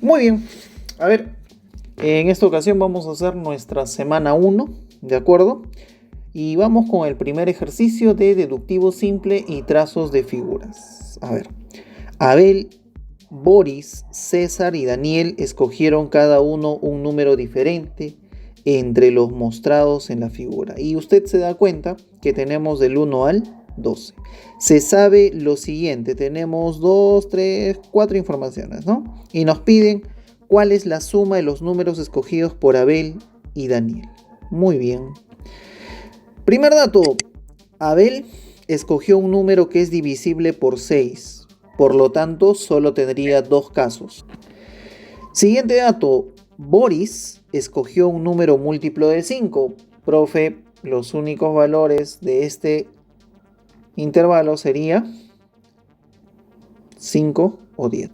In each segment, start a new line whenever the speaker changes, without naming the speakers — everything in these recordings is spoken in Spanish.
Muy bien, a ver, en esta ocasión vamos a hacer nuestra semana 1, ¿de acuerdo? Y vamos con el primer ejercicio de deductivo simple y trazos de figuras. A ver, Abel, Boris, César y Daniel escogieron cada uno un número diferente entre los mostrados en la figura. Y usted se da cuenta que tenemos del 1 al 12. Se sabe lo siguiente, tenemos 2, 3, 4 informaciones, ¿no? Y nos piden cuál es la suma de los números escogidos por Abel y Daniel. Muy bien. Primer dato, Abel escogió un número que es divisible por 6, por lo tanto solo tendría 2 casos. Siguiente dato, Boris escogió un número múltiplo de 5. Profe, los únicos valores de este intervalo sería 5 o 10.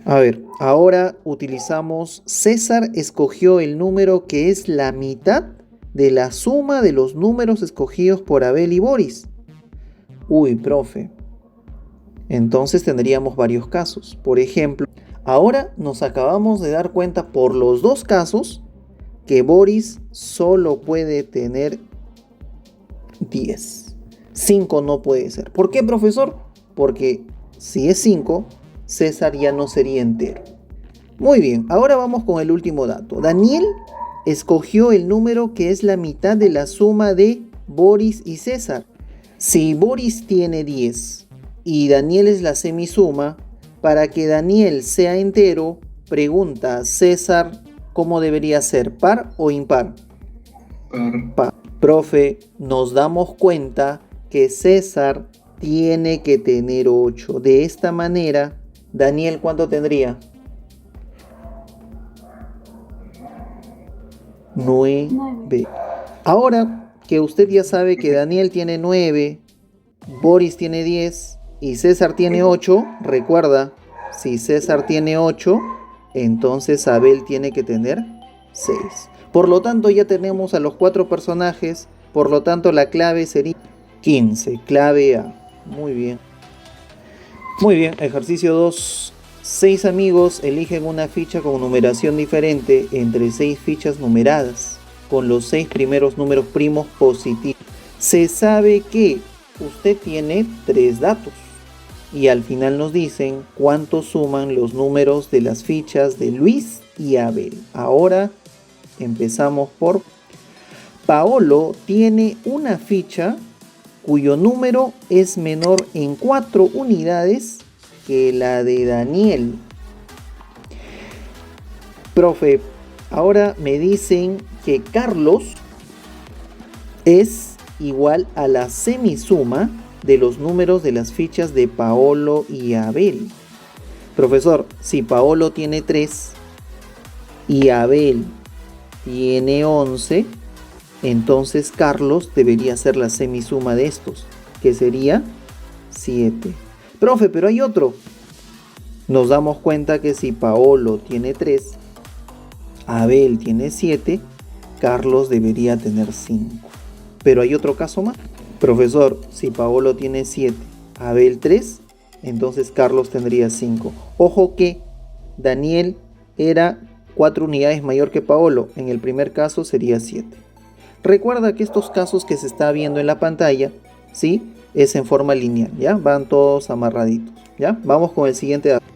A ver, ahora utilizamos César escogió el número que es la mitad de la suma de los números escogidos por Abel y Boris. Uy, profe. Entonces tendríamos varios casos. Por ejemplo, ahora nos acabamos de dar cuenta por los dos casos que Boris solo puede tener 10. 5 no puede ser. ¿Por qué, profesor? Porque si es 5, César ya no sería entero. Muy bien, ahora vamos con el último dato. Daniel escogió el número que es la mitad de la suma de Boris y César. Si Boris tiene 10 y Daniel es la semisuma, para que Daniel sea entero, pregunta César, ¿cómo debería ser? ¿Par o impar? Par. Profe, nos damos cuenta que César tiene que tener 8. De esta manera, Daniel, ¿cuánto tendría? 9. Ahora que usted ya sabe que Daniel tiene 9, Boris tiene 10 y César tiene 8, recuerda, si César tiene 8, entonces Abel tiene que tener 6. Por lo tanto, ya tenemos a los 4 personajes, por lo tanto la clave sería 15, clave A. Muy bien. Muy bien, ejercicio 2. 6 amigos eligen una ficha con numeración diferente entre 6 fichas numeradas, con los 6 primeros números primos positivos. Se sabe que usted tiene 3 datos y al final nos dicen cuánto suman los números de las fichas de Luis y Abel. Ahora empezamos por Paolo. Tiene una ficha cuyo número es menor en 4 unidades que la de Daniel. Profe, ahora me dicen que Carlos es igual a la semisuma de los números de las fichas de Paolo y Abel. Profesor, si Paolo tiene 3 y Abel tiene 11, entonces Carlos debería ser la semisuma de estos, que sería 7. Profe, pero hay otro. Nos damos cuenta que si Paolo tiene 3, Abel tiene 7, Carlos debería tener 5. Pero hay otro caso más. Profesor, si Paolo tiene 7, Abel 3, entonces Carlos tendría 5. Ojo que Daniel era 4 unidades mayor que Paolo. En el primer caso sería 7. Recuerda que estos casos que se está viendo en la pantalla, ¿sí?, es en forma lineal, ¿ya? Van todos amarraditos, ¿ya? Vamos con el siguiente dato.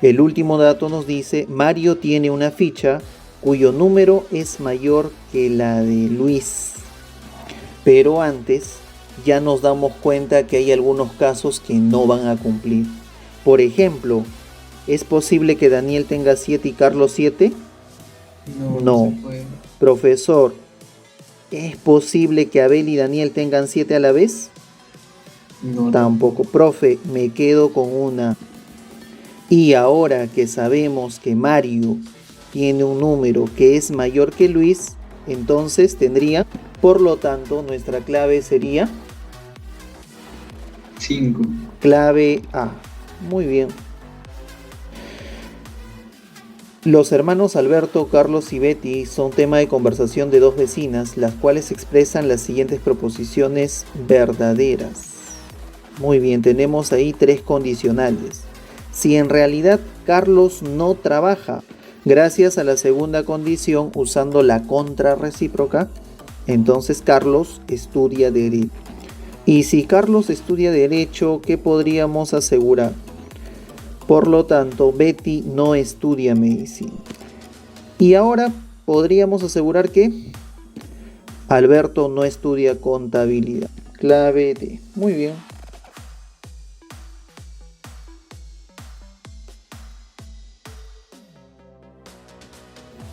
El último dato nos dice, Mario tiene una ficha cuyo número es mayor que la de Luis. Pero antes ya nos damos cuenta que hay algunos casos que no van a cumplir. Por ejemplo, ¿es posible que Daniel tenga 7 y Carlos 7? No. Profesor, ¿es posible que Abel y Daniel tengan 7 a la vez? No. Tampoco. Profe, me quedo con una. Y ahora que sabemos que Mario tiene un número que es mayor que Luis, entonces tendría, por lo tanto, nuestra clave sería 5. Clave A. Muy bien. Los hermanos Alberto, Carlos y Betty son tema de conversación de dos vecinas, las cuales expresan las siguientes proposiciones verdaderas. Muy bien, tenemos ahí 3 condicionales. Si en realidad Carlos no trabaja, gracias a la segunda condición usando la contrarrecíproca, entonces Carlos estudia Derecho. Y si Carlos estudia Derecho, ¿qué podríamos asegurar? Por lo tanto, Betty no estudia Medicina. Y ahora podríamos asegurar que Alberto no estudia Contabilidad. Clave D. Muy bien.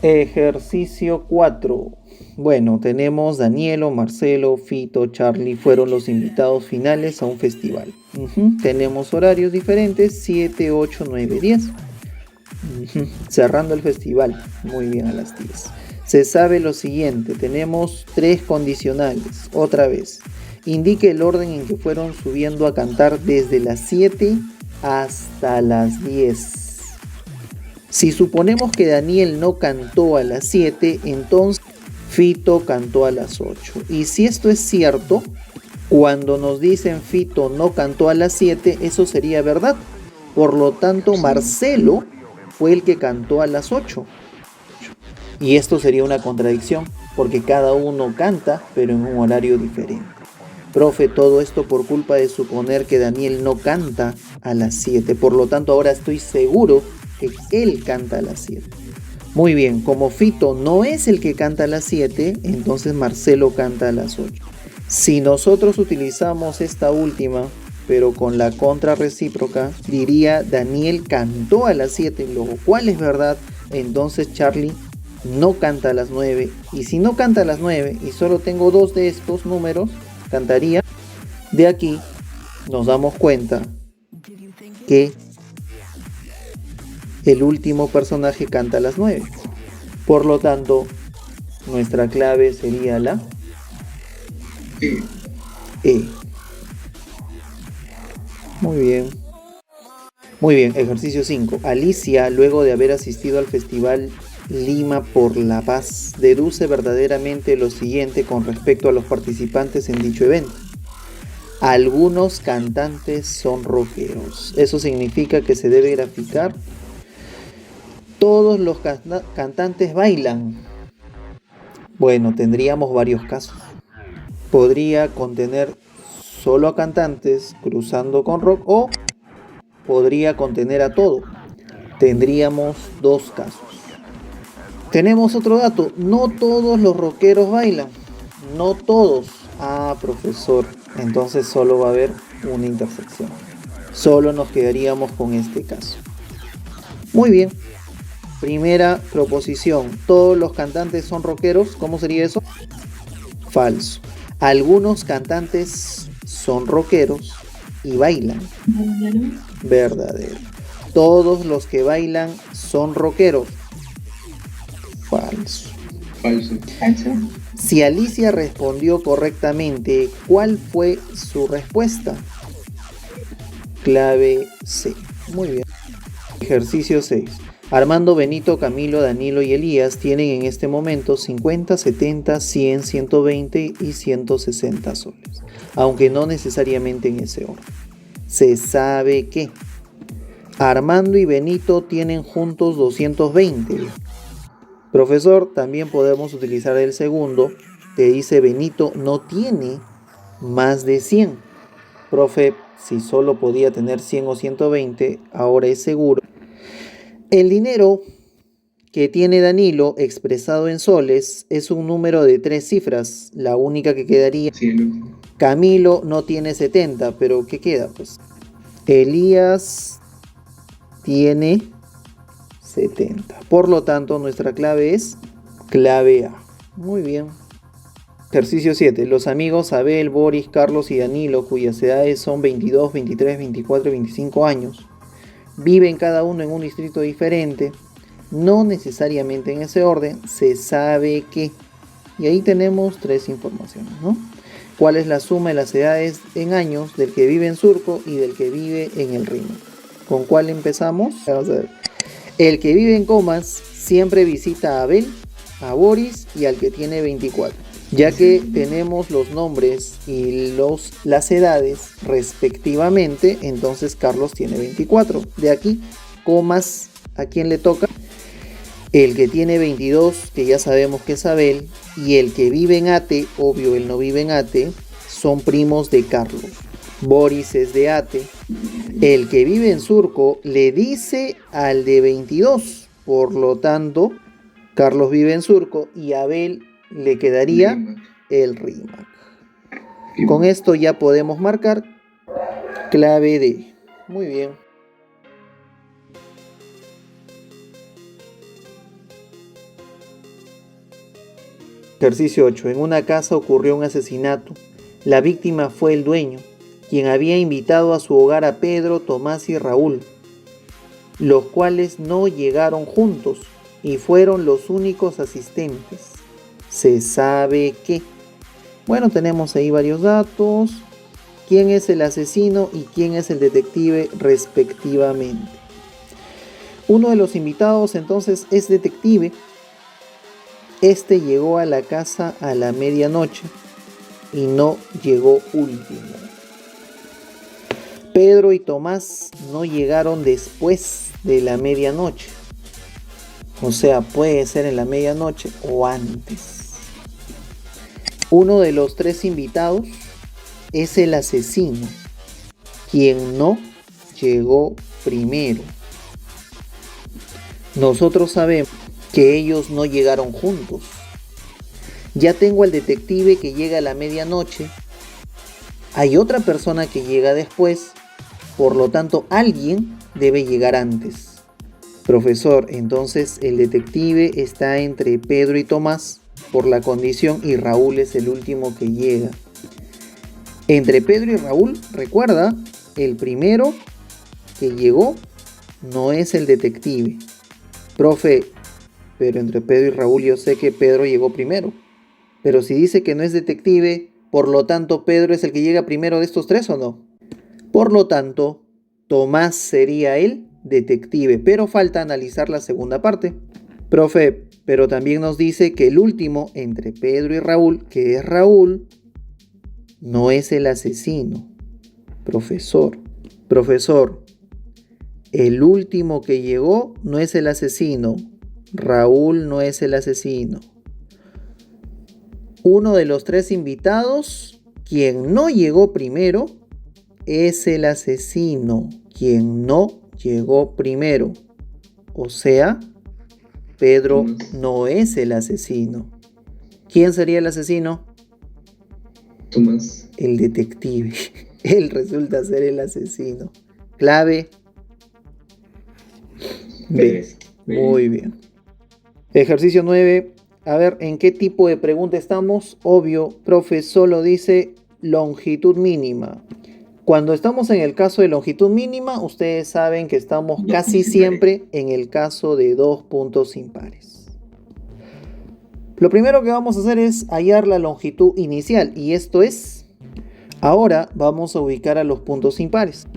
Ejercicio 4. Bueno, tenemos Danielo, Marcelo, Fito, Charlie fueron los invitados finales a un festival. Tenemos horarios diferentes, 7, 8, 9, 10. Cerrando el festival, muy bien, a las 10. Se sabe lo siguiente, tenemos 3 condicionales, otra vez. Indique el orden en que fueron subiendo a cantar desde las 7 hasta las 10. Si suponemos que Daniel no cantó a las 7, entonces Fito cantó a las 8. Y si esto es cierto, cuando nos dicen Fito no cantó a las 7, eso sería verdad. Por lo tanto, Marcelo fue el que cantó a las 8. Y esto sería una contradicción, porque cada uno canta, pero en un horario diferente. Profe, todo esto por culpa de suponer que Daniel no canta a las 7. Por lo tanto, ahora estoy seguro que él canta a las 7. Muy bien, como Fito no es el que canta a las 7, entonces Marcelo canta a las 8. Si nosotros utilizamos esta última, pero con la contrarrecíproca, diría Daniel cantó a las 7, lo cual es verdad, entonces Charlie no canta a las 9. Y si no canta a las 9 y solo tengo 2 de estos números, cantaría. De aquí nos damos cuenta que el último personaje canta a las 9. Por lo tanto, nuestra clave sería la E. Muy bien. Muy bien, ejercicio 5. Alicia, luego de haber asistido al festival Lima por la Paz, deduce verdaderamente lo siguiente con respecto a los participantes en dicho evento. Algunos cantantes son rockeros. Eso significa que se debe graficar. Todos los cantantes bailan. Bueno, tendríamos varios casos. Podría contener solo a cantantes cruzando con rock o podría contener a todo. Tendríamos 2 casos. Tenemos otro dato. No todos los rockeros bailan. No todos. Ah, profesor. Entonces solo va a haber una intersección. Solo nos quedaríamos con este caso. Muy bien. Primera proposición. ¿Todos los cantantes son rockeros? ¿Cómo sería eso? Falso. Algunos cantantes son rockeros y bailan. Verdadero. ¿Todos los que bailan son rockeros? Falso. Si Alicia respondió correctamente, ¿cuál fue su respuesta? Clave C. Muy bien. Ejercicio 6. Armando, Benito, Camilo, Danilo y Elías tienen en este momento 50, 70, 100, 120 y 160 soles, aunque no necesariamente en ese orden. Se sabe que Armando y Benito tienen juntos 220. Profesor, también podemos utilizar el segundo, que dice Benito no tiene más de 100. Profe, si solo podía tener 100 o 120, ahora es seguro. El dinero que tiene Danilo expresado en soles es un número de 3 cifras, la única que quedaría. Camilo no tiene 70, pero ¿qué queda? Pues Elías tiene 70. Por lo tanto, nuestra clave es clave A. Muy bien. Ejercicio 7. Los amigos Abel, Boris, Carlos y Danilo, cuyas edades son 22, 23, 24 y 25 años, viven cada uno en un distrito diferente, no necesariamente en ese orden, se sabe que. Y ahí tenemos 3 informaciones, ¿no? ¿Cuál es la suma de las edades en años del que vive en Surco y del que vive en el Rímac? ¿Con cuál empezamos? Vamos a ver. El que vive en Comas siempre visita a Abel, a Boris y al que tiene 24. Ya que tenemos los nombres y las edades respectivamente, entonces Carlos tiene 24. De aquí comas, ¿a quién le toca? El que tiene 22, que ya sabemos que es Abel, y el que vive en Ate, obvio él no vive en Ate, son primos de Carlos. Boris es de Ate. El que vive en Surco le dice al de 22, por lo tanto, Carlos vive en Surco y a Abel le quedaría el Rímac. Con esto ya podemos marcar clave D. Muy bien. Ejercicio 8. En una casa ocurrió un asesinato. La víctima fue el dueño, quien había invitado a su hogar a Pedro, Tomás y Raúl, los cuales no llegaron juntos y fueron los únicos asistentes. Se sabe que... Bueno, tenemos ahí varios datos. ¿Quién es el asesino y quién es el detective respectivamente? Uno de los invitados entonces es detective. Este llegó a la casa a la medianoche y no llegó último. Pedro y Tomás no llegaron después de la medianoche. O sea, puede ser en la medianoche o antes. Uno de los tres invitados es el asesino, quien no llegó primero. Nosotros sabemos que ellos no llegaron juntos. Ya tengo al detective que llega a la medianoche. Hay otra persona que llega después. Por lo tanto, alguien debe llegar antes. Profesor, entonces el detective está entre Pedro y Tomás por la condición y Raúl es el último que llega. Entre Pedro y Raúl, recuerda, el primero que llegó no es el detective. Profe, pero entre Pedro y Raúl yo sé que Pedro llegó primero. Pero si dice que no es detective, por lo tanto, ¿Pedro es el que llega primero de estos tres o no? Por lo tanto, Tomás sería el detective, pero falta analizar la segunda parte. Profe, pero también nos dice que el último entre Pedro y Raúl, que es Raúl, no es el asesino. Profesor, el último que llegó no es el asesino. Raúl no es el asesino. Uno de los tres invitados, quien no llegó primero, es el asesino, quien no llegó primero. O sea, Pedro no es el asesino. ¿Quién sería el asesino?
Tomás.
El detective. Él resulta ser el asesino. Clave B. Muy bien. Ejercicio 9. A ver, ¿en qué tipo de pregunta estamos? Obvio, profe, solo dice longitud mínima. Cuando estamos en el caso de longitud mínima, ustedes saben que estamos casi siempre en el caso de dos puntos impares. Lo primero que vamos a hacer es hallar la longitud inicial, y esto es... Ahora vamos a ubicar a los puntos impares.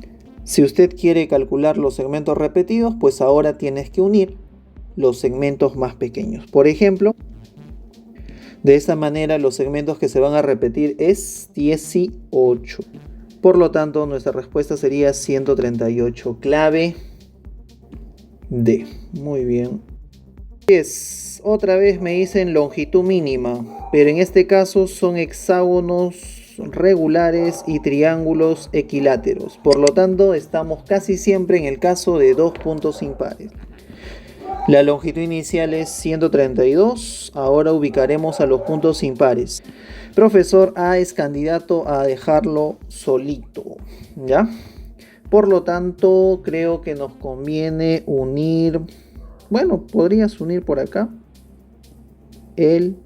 Si usted quiere calcular los segmentos repetidos, pues ahora tienes que unir los segmentos más pequeños. Por ejemplo, de esta manera los segmentos que se van a repetir es 18. Por lo tanto, nuestra respuesta sería 138. Clave D. Muy bien. 10. Otra vez me dicen longitud mínima, pero en este caso son hexágonos regulares y triángulos equiláteros. Por lo tanto, estamos casi siempre en el caso de dos puntos impares. La longitud inicial es 132. Ahora ubicaremos a los puntos impares. Profesor A es candidato a dejarlo solito, ¿ya? Por lo tanto, creo que nos conviene unir... Bueno, podrías unir por acá. El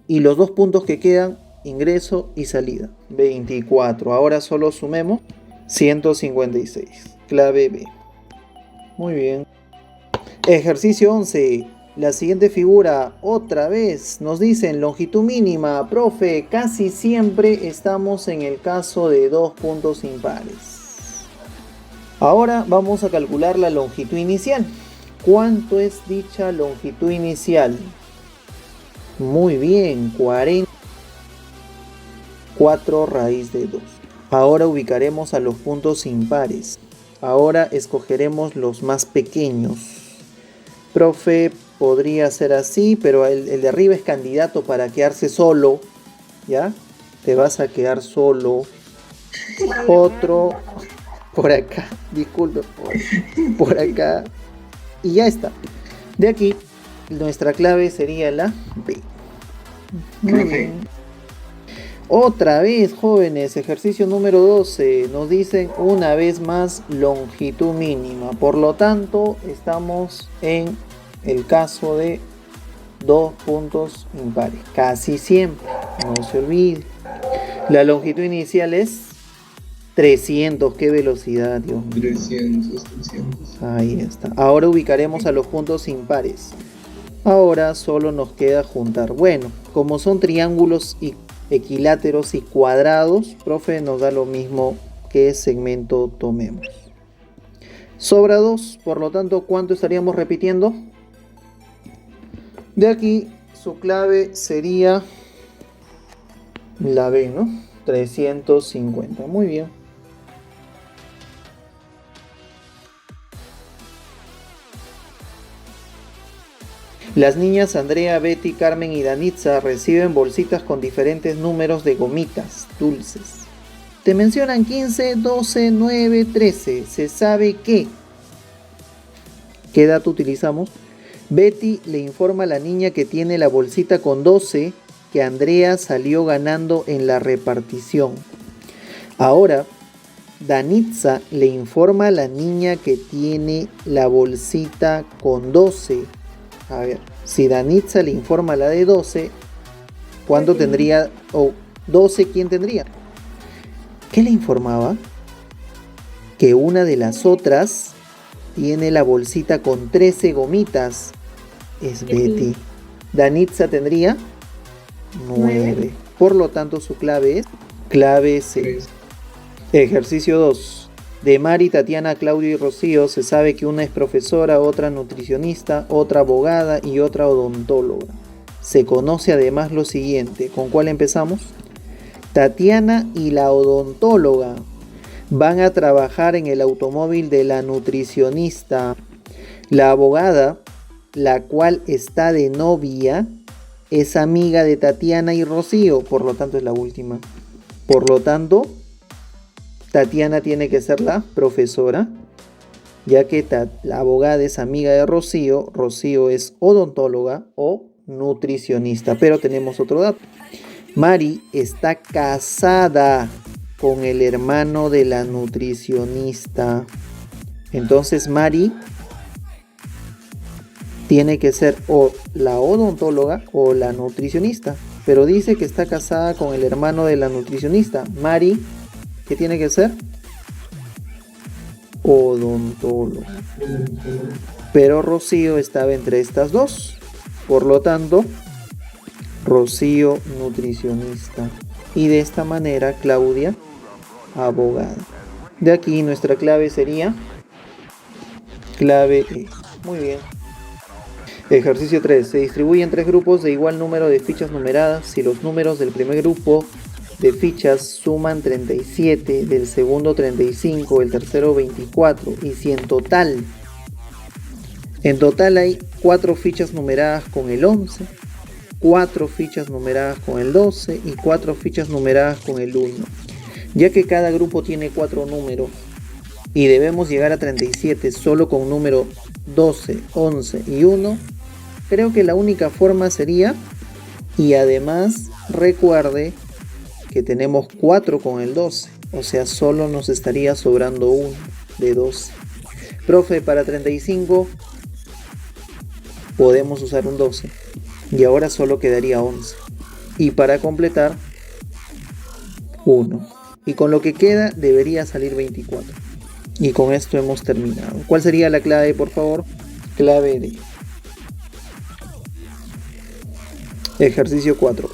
y los dos puntos que quedan, ingreso y salida. 24. Ahora solo sumemos 156. Clave B. Muy bien. Ejercicio 11. La siguiente figura, otra vez, nos dicen longitud mínima. Profe, casi siempre estamos en el caso de dos puntos impares. Ahora vamos a calcular la longitud inicial. ¿Cuánto es dicha longitud inicial? Muy bien, 4 raíz de 2. Ahora ubicaremos a los puntos impares. Ahora escogeremos los más pequeños. Profe, podría ser así, pero el de arriba es candidato para quedarse solo. ¿Ya? Te vas a quedar solo. Otro por acá, disculpe, por acá. Y ya está. De aquí, nuestra clave sería la B. Muy bien. Otra vez, jóvenes, ejercicio número 12. Nos dicen una vez más longitud mínima. Por lo tanto, estamos en el caso de 2 puntos impares. Casi siempre, no se olvide. La longitud inicial es 300. ¡Qué velocidad, Dios mío!
300.
Ahí está. Ahora ubicaremos a los puntos impares. Ahora solo nos queda juntar. Bueno, como son triángulos y equiláteros y cuadrados, profe, nos da lo mismo qué segmento tomemos. Sobra 2, por lo tanto, ¿cuánto estaríamos repitiendo? De aquí, su clave sería la B, ¿no? 350. Muy bien. Las niñas Andrea, Betty, Carmen y Danitza reciben bolsitas con diferentes números de gomitas dulces. Te mencionan 15, 12, 9, 13. Se sabe que... ¿Qué dato utilizamos? Betty le informa a la niña que tiene la bolsita con 12 que Andrea salió ganando en la repartición. Ahora, Danitza le informa a la niña que tiene la bolsita con 12. A ver, si Danitza le informa a la de 12, ¿cuánto tendría? O 12, ¿quién tendría? ¿Qué le informaba? Que una de las otras tiene la bolsita con 13 gomitas. Es Betty. Danitza tendría 9. Por lo tanto, su clave es clave C. Ejercicio 2. De Mari, Tatiana, Claudio y Rocío se sabe que una es profesora, otra nutricionista, otra abogada y otra odontóloga. Se conoce además lo siguiente. ¿Con cuál empezamos? Tatiana y la odontóloga van a trabajar en el automóvil de la nutricionista. La abogada, la cual está de novia, es amiga de Tatiana y Rocío, por lo tanto es la última. Por lo tanto, Tatiana tiene que ser la profesora, ya que la abogada es amiga de Rocío, Rocío es odontóloga o nutricionista. Pero tenemos otro dato. Mari está casada con el hermano de la nutricionista. Entonces Mari tiene que ser o la odontóloga o la nutricionista. Pero dice que está casada con el hermano de la nutricionista. Mari, ¿qué tiene que ser? Odontóloga. Pero Rocío estaba entre estas dos. Por lo tanto, Rocío nutricionista. Y de esta manera, Claudia, abogada. De aquí nuestra clave sería clave E. Muy bien. Ejercicio 3. Se distribuyen 3 grupos de igual número de fichas numeradas si los números del primer grupo de fichas suman 37, del segundo 35, el tercero 24, y si en total hay 4 fichas numeradas con el 11, 4 fichas numeradas con el 12 y 4 fichas numeradas con el 1. Ya que cada grupo tiene 4 números y debemos llegar a 37 solo con número 12, 11 y 1, creo que la única forma sería, y además recuerde que tenemos 4 con el 12, o sea, solo nos estaría sobrando 1 de 12. Profe, para 35 podemos usar un 12 y ahora solo quedaría 11. Y para completar, 1. Y con lo que queda debería salir 24. Y con esto hemos terminado. ¿Cuál sería la clave, por favor? Clave D. Ejercicio 4.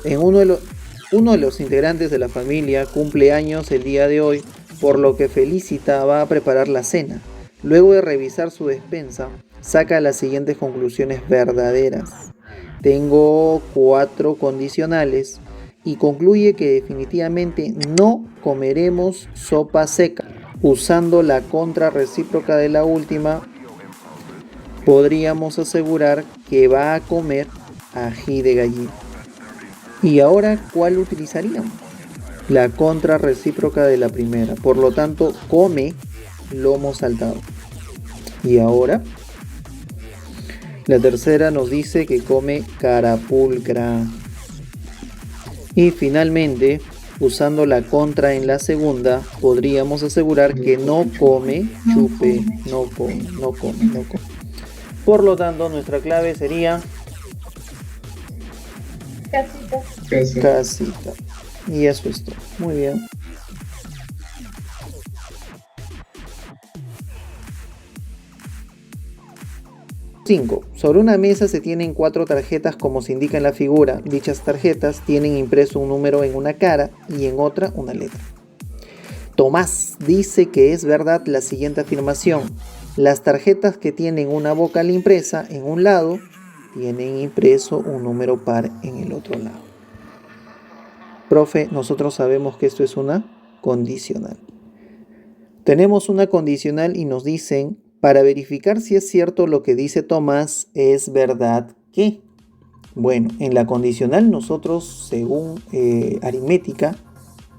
Uno de los integrantes de la familia cumple años el día de hoy, por lo que Felicita va a preparar la cena. Luego de revisar su despensa, saca las siguientes conclusiones verdaderas. Tengo 4 condicionales y concluye que definitivamente no comeremos sopa seca. Usando la contra recíproca de la última, podríamos asegurar que va a comer ají de gallina. Y ahora, ¿cuál utilizaríamos? La contra recíproca de la primera. Por lo tanto, come lomo saltado. Y ahora, la tercera nos dice que come carapulcra. Y finalmente, usando la contra en la segunda, podríamos asegurar que no come chupe, no come. Por lo tanto, nuestra clave sería casita. Y eso es todo. Muy bien. Sobre una mesa se tienen 4 tarjetas como se indica en la figura. Dichas tarjetas tienen impreso un número en una cara y en otra una letra. Tomás dice que es verdad la siguiente afirmación. Las tarjetas que tienen una vocal impresa en un lado tienen impreso un número par en el otro lado. Profe, nosotros sabemos que esto es una condicional. Tenemos una condicional y nos dicen, para verificar si es cierto lo que dice Tomás, es verdad que. Bueno, en la condicional nosotros, según aritmética,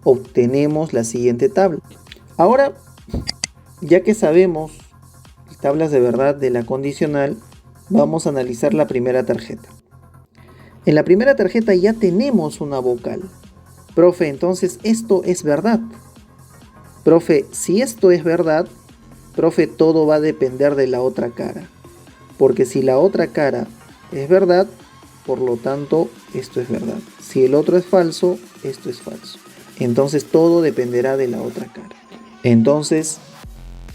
obtenemos la siguiente tabla. Ahora, ya que sabemos tablas de verdad de la condicional, vamos a analizar la primera tarjeta. En la primera tarjeta ya tenemos una vocal. Profe, entonces esto es verdad. Profe, si esto es verdad, profe, todo va a depender de la otra cara. Porque si la otra cara es verdad, por lo tanto, esto es verdad. Si el otro es falso, esto es falso. Entonces todo dependerá de la otra cara. Entonces,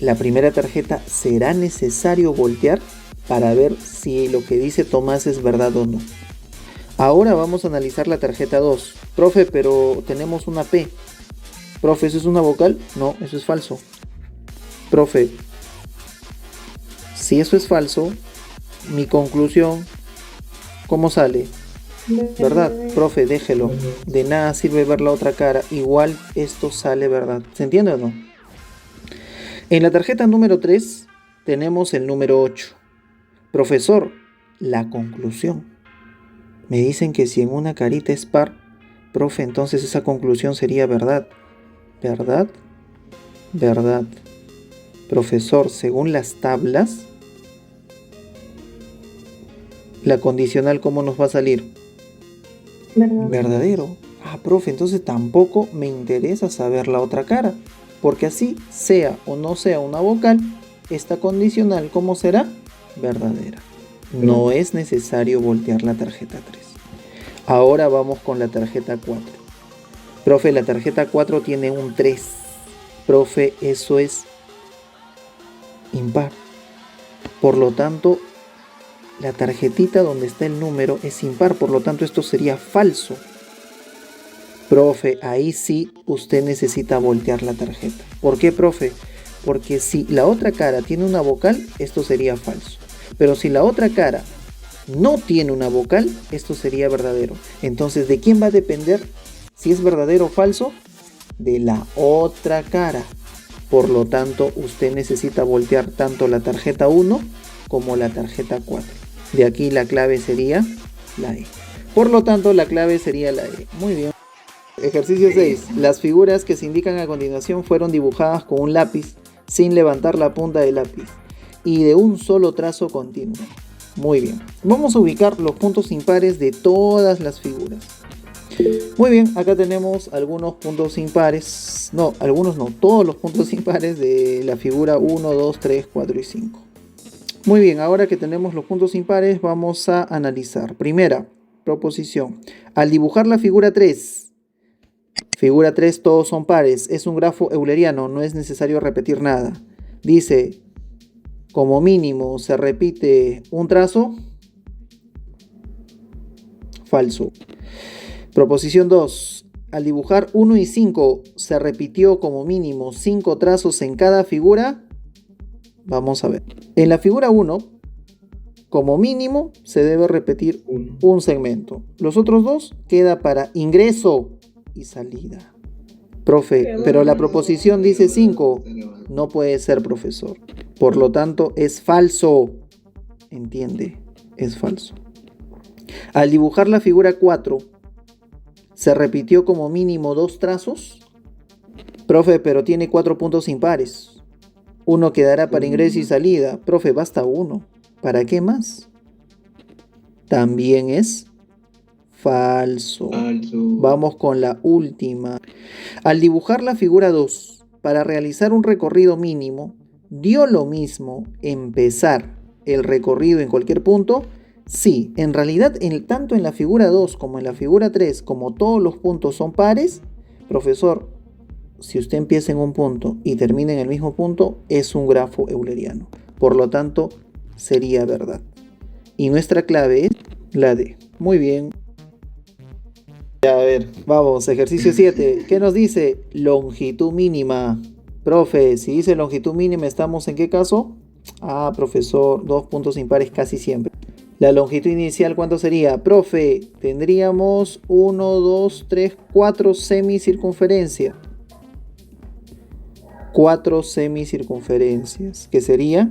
la primera tarjeta, ¿será necesario voltear para ver si lo que dice Tomás es verdad o no? Ahora vamos a analizar la tarjeta 2. Profe, pero tenemos una P. Profe, ¿eso es una vocal? No, eso es falso. Profe, si eso es falso, mi conclusión, ¿cómo sale? ¿Verdad? Profe, déjelo. De nada sirve ver la otra cara. Igual esto sale verdad. ¿Se entiende o no? En la tarjeta número 3 tenemos el número 8. Profesor, la conclusión. Me dicen que si en una carita es par, profe, entonces esa conclusión sería verdad. ¿Verdad? ¿Verdad? Profesor, según las tablas, la condicional, ¿cómo nos va a salir? Verdadero. Ah, profe, entonces tampoco me interesa saber la otra cara. Porque así, sea o no sea una vocal, esta condicional, ¿cómo será? Verdadera. No es necesario voltear la tarjeta 3. Ahora vamos con la tarjeta 4. Profe, la tarjeta 4 tiene un 3. Profe, eso es impar. Por lo tanto, la tarjetita donde está el número es impar. Por lo tanto, esto sería falso. Profe, ahí sí usted necesita voltear la tarjeta. ¿Por qué, profe? Porque si la otra cara tiene una vocal, esto sería falso. Pero si la otra cara no tiene una vocal, esto sería verdadero. Entonces, ¿de quién va a depender si es verdadero o falso? De la otra cara. Por lo tanto, usted necesita voltear tanto la tarjeta 1 como la tarjeta 4. De aquí la clave sería la E. Por lo tanto, la clave sería la E. Muy bien. Ejercicio 6. Las figuras que se indican a continuación fueron dibujadas con un lápiz sin levantar la punta del lápiz y de un solo trazo continuo. Muy bien. Vamos a ubicar los puntos impares de todas las figuras. Muy bien, acá tenemos algunos puntos impares. No, algunos no, todos los puntos impares de la figura 1, 2, 3, 4 y 5. Muy bien, ahora que tenemos los puntos impares, vamos a analizar. Primera proposición. Al dibujar la figura 3, todos son pares. Es un grafo euleriano, no es necesario repetir nada. Dice, como mínimo se repite un trazo. Falso. Proposición 2. Al dibujar 1 y 5 se repitió como mínimo 5 trazos en cada figura. Vamos a ver. En la figura 1, como mínimo se debe repetir un segmento. Los otros dos queda para ingreso y salida. Profe, pero la proposición dice 5. No puede ser, profesor. Por lo tanto, es falso. ¿Entiende? Es falso. Al dibujar la figura 4, ¿se repitió como mínimo 2 trazos? Profe, pero tiene 4 puntos impares. Uno quedará para ingreso y salida. Profe, basta uno. ¿Para qué más? También es falso. Vamos con la última. Al dibujar la figura 2, para realizar un recorrido mínimo, ¿dio lo mismo empezar el recorrido en cualquier punto? Sí, en realidad, tanto en la figura 2 como en la figura 3, como todos los puntos son pares, profesor, si usted empieza en un punto y termina en el mismo punto, es un grafo euleriano. Por lo tanto, sería verdad. Y nuestra clave es la D. Muy bien. A ver, vamos, ejercicio 7. ¿Qué nos dice? Longitud mínima. Profe, si dice longitud mínima, ¿estamos en qué caso? Ah, profesor, 2 puntos impares casi siempre. La longitud inicial, ¿cuánto sería? Profe, tendríamos 1, 2, 3, 4 semicircunferencias. 4 semicircunferencias, que sería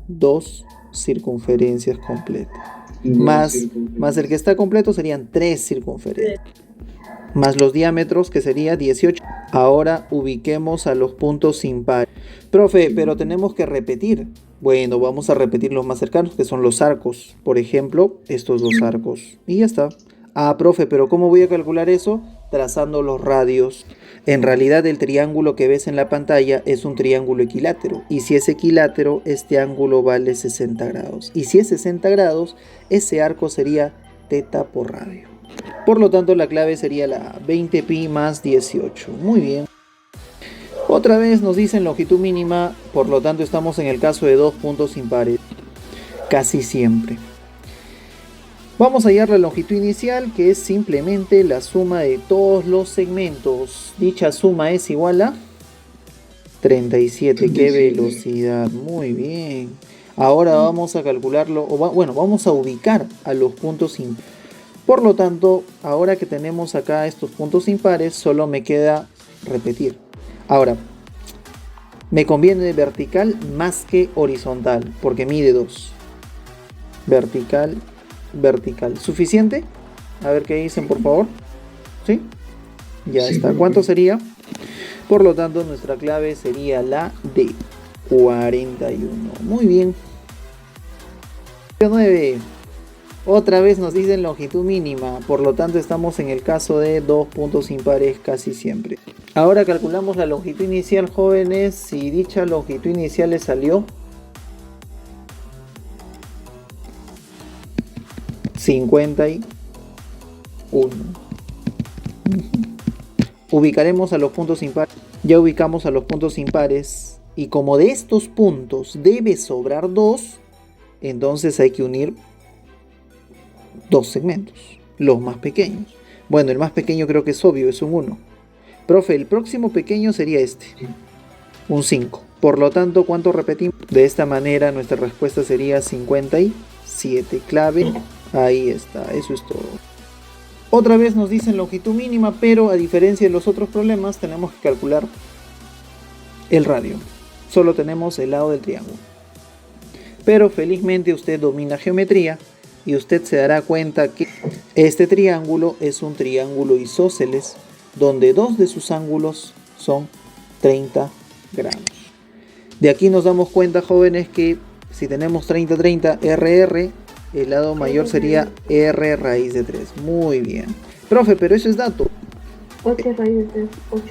2 circunferencias completas. Más el que está completo serían 3 circunferencias. Más los diámetros, que sería 18. Ahora ubiquemos a los puntos impares. Profe, pero tenemos que repetir. Bueno, vamos a repetir los más cercanos, que son los arcos. Por ejemplo, estos dos arcos. Y ya está. Ah, profe, pero ¿cómo voy a calcular eso? Trazando los radios. En realidad, el triángulo que ves en la pantalla es un triángulo equilátero. Y si es equilátero, este ángulo vale 60 grados. Y si es 60 grados, ese arco sería teta por radio. Por lo tanto, la clave sería la 20pi más 18. Muy bien. Otra vez nos dicen longitud mínima, por lo tanto estamos en el caso de 2 puntos impares. Casi siempre. Vamos a hallar la longitud inicial, que es simplemente la suma de todos los segmentos. Dicha suma es igual a 37. ¡Qué velocidad! Muy bien. Ahora vamos a calcularlo, vamos a ubicar a los puntos impares. Por lo tanto, ahora que tenemos acá estos puntos impares, solo me queda repetir. Ahora, me conviene vertical más que horizontal, porque mide 2. Vertical, vertical. ¿Suficiente? A ver qué dicen, por favor. ¿Sí? Ya está. ¿Cuánto sería? Por lo tanto, nuestra clave sería la D, 41. Muy bien. 9. Otra vez nos dicen longitud mínima, por lo tanto estamos en el caso de 2 puntos impares casi siempre. Ahora calculamos la longitud inicial, jóvenes. Si dicha longitud inicial les salió 51. Ubicaremos a los puntos impares. Ya ubicamos a los puntos impares. Y como de estos puntos debe sobrar 2, entonces hay que unir 2 segmentos, los más pequeños. Bueno, el más pequeño creo que es obvio, es un 1. Profe, el próximo pequeño sería este, un 5. Por lo tanto, ¿cuánto repetimos? De esta manera nuestra respuesta sería 57. Clave, ahí está, eso es todo. Otra vez nos dicen longitud mínima, pero a diferencia de los otros problemas, tenemos que calcular el radio. Solo tenemos el lado del triángulo. Pero felizmente usted domina geometría y usted se dará cuenta que este triángulo es un triángulo isósceles, donde 2 de sus ángulos son 30 grados. De aquí nos damos cuenta, jóvenes, que si tenemos 30, 30, RR, el lado mayor sería R raíz de 3. Muy bien. Profe, pero eso es dato.
8 raíz de 3, 8.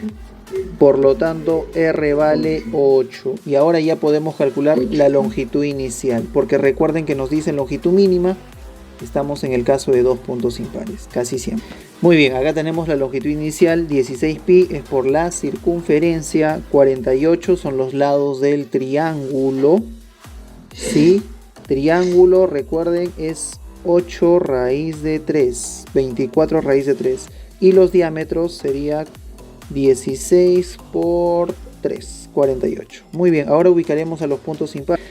Por lo tanto, R vale 8. Y ahora ya podemos calcular la longitud inicial, porque recuerden que nos dicen longitud mínima. Estamos en el caso de 2 puntos impares, casi siempre. Muy bien, acá tenemos la longitud inicial, 16pi es por la circunferencia, 48 son los lados del triángulo. Sí, triángulo, recuerden, es 8 raíz de 3, 24 raíz de 3. Y los diámetros sería 16 por 3, 48. Muy bien, ahora ubicaremos a los puntos impares.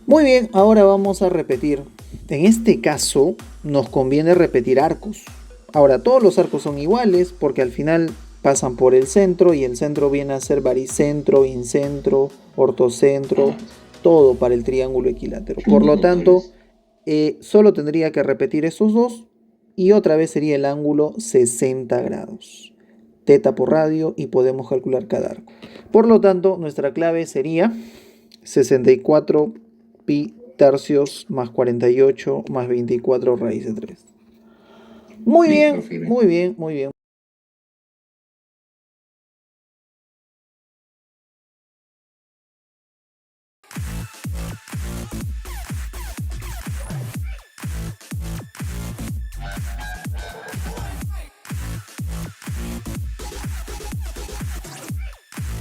Muy bien, ahora vamos a repetir. En este caso nos conviene repetir arcos. Ahora todos los arcos son iguales porque al final pasan por el centro y el centro viene a ser baricentro, incentro, ortocentro, todo para el triángulo equilátero. Por lo tanto, solo tendría que repetir esos dos y otra vez sería el ángulo 60 grados. Teta por radio y podemos calcular cada arco. Por lo tanto, nuestra clave sería 64 pi tercios más 48 más 24 raíz de 3. Muy bien, muy bien, muy bien.